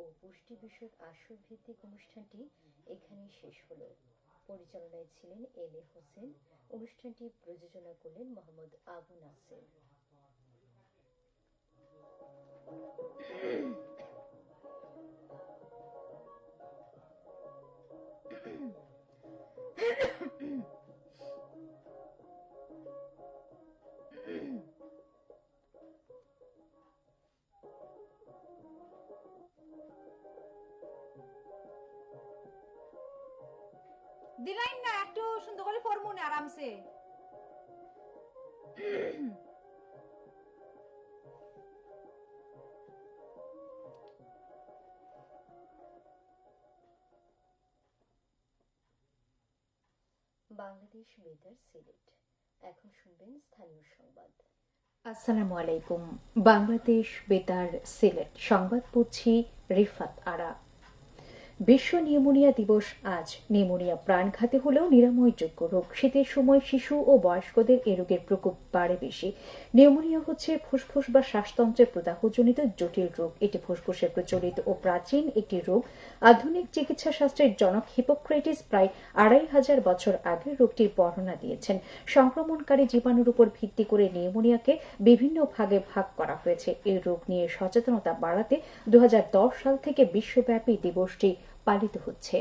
ও পুষ্টি বিষয়ক আসর ভিত্তিক অনুষ্ঠানটি এখানেই শেষ হলো। পরিচালনায় ছিলেন এম এ হোসেন। অনুষ্ঠানটি প্রযোজনা করলেন মোহাম্মদ আবু নাসের। দিলাইন না একটু সুন্দর করে ফরমুনে আরামসে। বাংলাদেশ বেতার সিলেট। এখন শুনবেন স্থানীয় সংবাদ। আসসালামু আলাইকুম। বাংলাদেশ বেতার সিলেট সংবাদ পড়ছি রিফাত আরা। বিশ্ব নিউমোনিয়া দিবস আজ। নিউমোনিয়া প্রাণঘাতী হলেও নিরাময়যোগ্য রোগ। শীতের সময় শিশু ও বয়স্কদের এ রোগের প্রকোপ বাড়ে বেশি। নিউমোনিয়া হচ্ছে ফুসফুস বা শ্বাসতন্ত্রের প্রদাহজনিত জটিল রোগ। এটি ফুসফুসের প্রচলিত ও প্রাচীন একটি রোগ। আধুনিক চিকিৎসা শাস্ত্রের জনক হিপোক্রেটিস প্রায় ২৫০০ বছর আগে রোগটির বর্ণনা দিয়েছেন। সংক্রমণকারী জীবাণুর উপর ভিত্তি করে নিউমোনিয়াকে বিভিন্ন ভাগে ভাগ করা হয়েছে। এই রোগ নিয়ে সচেতনতা বাড়াতে ২০১০ সাল থেকে বিশ্বব্যাপী দিবসটি পালিত হচ্ছে।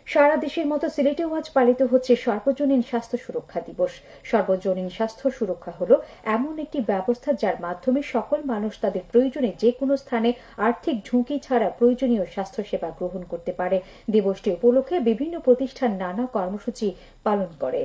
সারা দেশের মতো সিলেটেও আজ পালিত হচ্ছে সর্বজনীন স্বাস্থ্য সুরক্ষা দিবস। সর্বজনীন স্বাস্থ্য সুরক্ষা হল এমন একটি ব্যবস্থা যার মাধ্যমে সকল মানুষ তাদের প্রয়োজনে যে কোনো স্থানে আর্থিক ঝুঁকি ছাড়া প্রয়োজনীয় স্বাস্থ্যসেবা গ্রহণ করতে পারে। দিবসটি উপলক্ষে বিভিন্ন প্রতিষ্ঠান নানা কর্মসূচি পালন করে।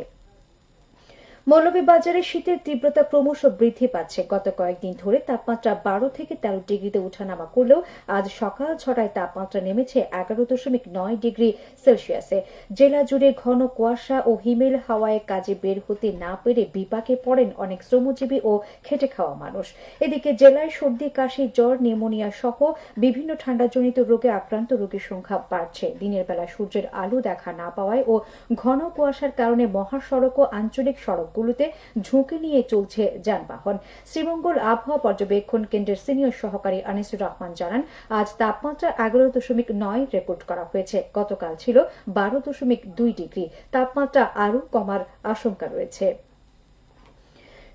মৌলভীবাজারে শীতের তীব্রতা ক্রমশ বৃদ্ধি পাচ্ছে। গত কয়েকদিন ধরে তাপমাত্রা ১২ থেকে ১৩ ডিগ্রিতে ওঠানামা করলেও আজ সকাল ৬টায় তাপমাত্রা নেমেছে ১১.৯ ডিগ্রি সেলসিয়াসে। জেলা জুড়ে ঘন কুয়াশা ও হিমেল হাওয়ায় কাজে বের হতে না পেরে বিপাকে পড়েন অনেক শ্রমজীবী ও খেটে খাওয়া মানুষ। এদিকে জেলায় সর্দি, কাশি, জ্বর, নিউমোনিয়া সহ বিভিন্ন ঠান্ডাজনিত রোগে আক্রান্ত রোগীর সংখ্যা বাড়ছে। দিনের বেলা সূর্যের আলো দেখা না পাওয়ায় ও ঘন কুয়াশার কারণে মহাসড়ক ও আঞ্চলিক সড়কগুলোতে ঝুঁকি নিয়ে চলছে যানবাহন। শ্রীমঙ্গল আবহাওয়া পর্যবেক্ষণ কেন্দ্রের সিনিয়র সহকারী আনিসুর রহমান জানান, আজ তাপমাত্রা ১১.৯ রেকর্ড করা হয়েছে। গতকাল ছিল ১২.২ ডিগ্রি। তাপমাত্রা আরও কমার আশঙ্কা রয়েছে।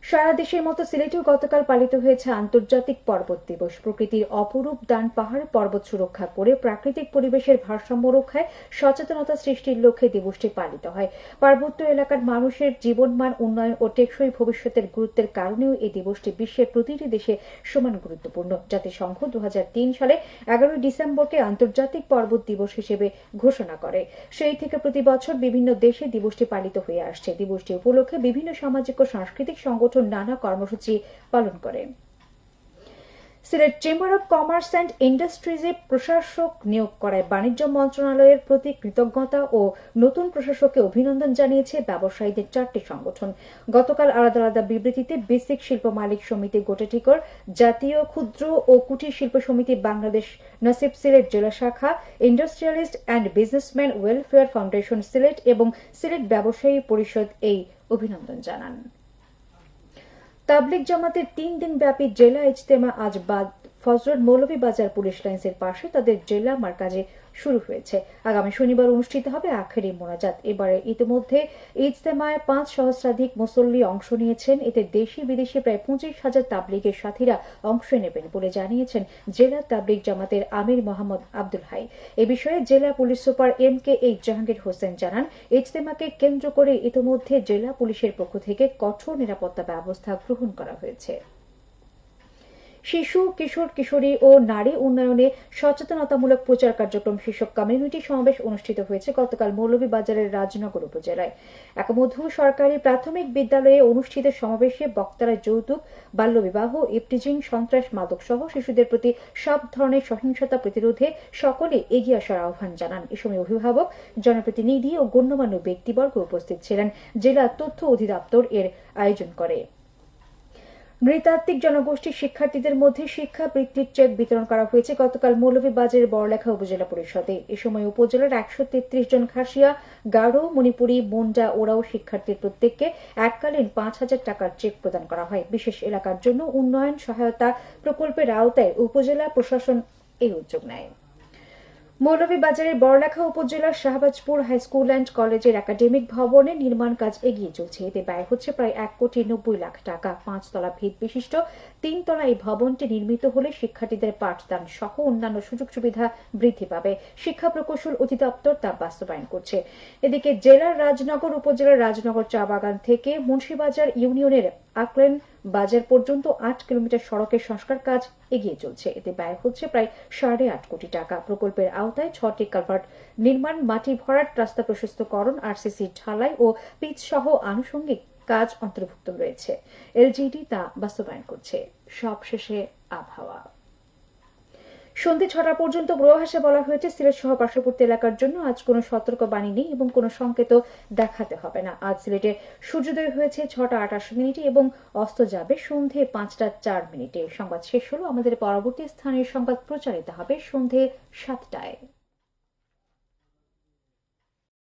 সারা দেশের মতো সিলেটেও গতকাল পালিত হয়েছে আন্তর্জাতিক পর্বত দিবস। প্রকৃতির অপরূপ দান পাহাড় পর্বত সুরক্ষা করে প্রাকৃতিক পরিবেশের ভারসাম্য রক্ষায় সচেতনতা সৃষ্টির লক্ষ্যে দিবসটি পালিত হয়। পার্বত্য এলাকার মানুষের জীবনমান উন্নয়ন ও টেকসই ভবিষ্যতের গুরুত্বের কারণেও এই দিবসটি বিশ্বের প্রতিটি দেশে সমান গুরুত্বপূর্ণ। জাতিসংঘ ২০০৩ সালে ১১ ডিসেম্বরকে আন্তর্জাতিক পর্বত দিবস হিসেবে ঘোষণা করে। সেই থেকে প্রতি বছর বিভিন্ন দেশে দিবসটি পালিত হয়ে আসছে। দিবসটি উপলক্ষে বিভিন্ন সামাজিক ও সাংস্কৃতিক সংগঠন নানা কর্মসূচি পালন করে। Sylhet chamber of commerce and ইন্ডাস্ট্রিজে প্রশাসক নিয়োগ করায় বাণিজ্য মন্ত্রণালয়ের প্রতি কৃতজ্ঞতা ও নতুন প্রশাসককে অভিনন্দন জানিয়েছে ব্যবসায়ীদের ৪টি সংগঠন। গতকাল আলাদা আলাদা বিবৃতিতে বেসিক শিল্প মালিক সমিতি গোটাটিকর, জাতীয় ক্ষুদ্র ও কুটির শিল্প সমিতি বাংলাদেশ নসিব সিলেট জেলা শাখা, industrialist and businessman welfare foundation Sylhet এবং সিলেট ব্যবসায়ী পরিষদ এই অভিনন্দন জানান। তাবলিগ জামাতের ৩ দিন ব্যাপী জেলা ইজতেমা আজ ফজরত মৌলভীবাজার পুলিশ লাইন্সের পাশে তাদের জেলা মারকাজে শুরু হয়েছে। আগামী শনিবার অনুষ্ঠিত হবে আখেরি মোনাজাত। এবারে ইতিমধ্যে ইজতেমায় ৫ সহস্রাধিক মুসল্লি অংশ নিয়েছেন। এতে দেশি বিদেশি প্রায় ২৫,০০০ তাবলিগের সাথীরা অংশ নেবেন বলে জানিয়েছেন জেলা তাবলিগ জামাতের আমির মোহাম্মদ আব্দুল হাই। এ বিষয়ে জেলা police super MKH Jahangir Hossain জানান, ইজতেমাকে কেন্দ্র করে ইতিমধ্যে জেলা পুলিশের পক্ষ থেকে কঠোর নিরাপত্তা ব্যবস্থা গ্রহণ করা হয়েছে। শিশু, কিশোর, কিশোরী ও নারী উন্নয়নে সচেতনতামূলক প্রচার কার্যক্রম শীর্ষক কমিউনিটি সমাবেশ অনুষ্ঠিত হয়েছে গতকাল মৌলভীবাজারের রাজনগর উপজেলায়। একমধু সরকারি প্রাথমিক বিদ্যালয়ে অনুষ্ঠিত সমাবেশে বক্তারা যৌতুক, বাল্যবিবাহ, ইফটিজিং, সন্ত্রাস, মাদক সহ শিশুদের প্রতি সব ধরনের সহিংসতা প্রতিরোধে সকলে এগিয়ে আসার আহ্বান জানান। এ সময় অভিভাবক, জনপ্রতিনিধি ও গণ্যমান্য ব্যক্তিবর্গ উপস্থিত ছিলেন। জেলা তথ্য অধিদপ্তর এর আয়োজন করে। নৃতাত্ত্বিক জনগোষ্ঠীর শিক্ষার্থীদের মধ্যে শিক্ষা বৃত্তির চেক বিতরণ করা হয়েছে গতকাল মৌলভীবাজারের বড়লেখা উপজেলা পরিষদে। এ সময় উপজেলার ১৩৩ জন খাসিয়া, গারো, মণিপুরী, মুন্ডা, ওরাও শিক্ষার্থীর প্রত্যেককে এককালীন ৫,০০০ টাকার চেক প্রদান করা হয়। বিশেষ এলাকার জন্য উন্নয়ন সহায়তা প্রকল্পের আওতায় উপজেলা প্রশাসন এই উদ্যোগ নেয়। মৌলভীবাজারের বড়লেখা উপজেলার শাহবাজপুর হাই স্কুল অ্যান্ড কলেজের একাডেমিক ভবনের নির্মাণ কাজ এগিয়ে চলছে। এতে ব্যয় হচ্ছে প্রায় 1,90,00,000 টাকা। 5 তলা ভিত বিশিষ্ট 3 তলা এই ভবনটি নির্মিত হলে শিক্ষার্থীদের পাঠদান সহ অন্যান্য সুযোগ সুবিধা বৃদ্ধি পাবে। শিক্ষা প্রকৌশল অধিদপ্তর তা বাস্তবায়ন করছে। এদিকে জেলার রাজনগর উপজেলার রাজনগর চা বাগান থেকে মুন্সিবাজার ইউনিয়নের আকলেন বাজার পর্যন্ত 8 কিলোমিটার সড়কের সংস্কার কাজ এগিয়ে চলছে। এতে ব্যয় হচ্ছে প্রায় 8.5 কোটি টাকা। প্রকল্পের আওতায় 6টি কালভার্ট নির্মাণ, মাটি ভরাট, রাস্তা প্রশস্তকরণ, আরসিসি ঢালাই ও পিচ সহ আনুষঙ্গিক কাজ অন্তর্ভুক্ত রয়েছে। এলজিইডি তা বাস্তবায়ন করছে। সবশেষে আবহাওয়া। সন্ধ্যে 6টা পর্যন্ত পূর্বাভাসে বলা হয়েছে সিলেট সহ পার্শ্ববর্তী এলাকার জন্য আজ কোনো সতর্কবাণী নেই এবং কোনো সংকেত দেখাতে হবে না। আজ সিলেটে সূর্যোদয় হয়েছে 6টা 28 মিনিটে এবং অস্ত যাবে সন্ধ্যে 5টা 4 মিনিটে। সংবাদ শেষ হলো। আমাদের পরবর্তী স্থানীয় সংবাদ প্রচারিত হবে সন্ধ্যে 7টায়।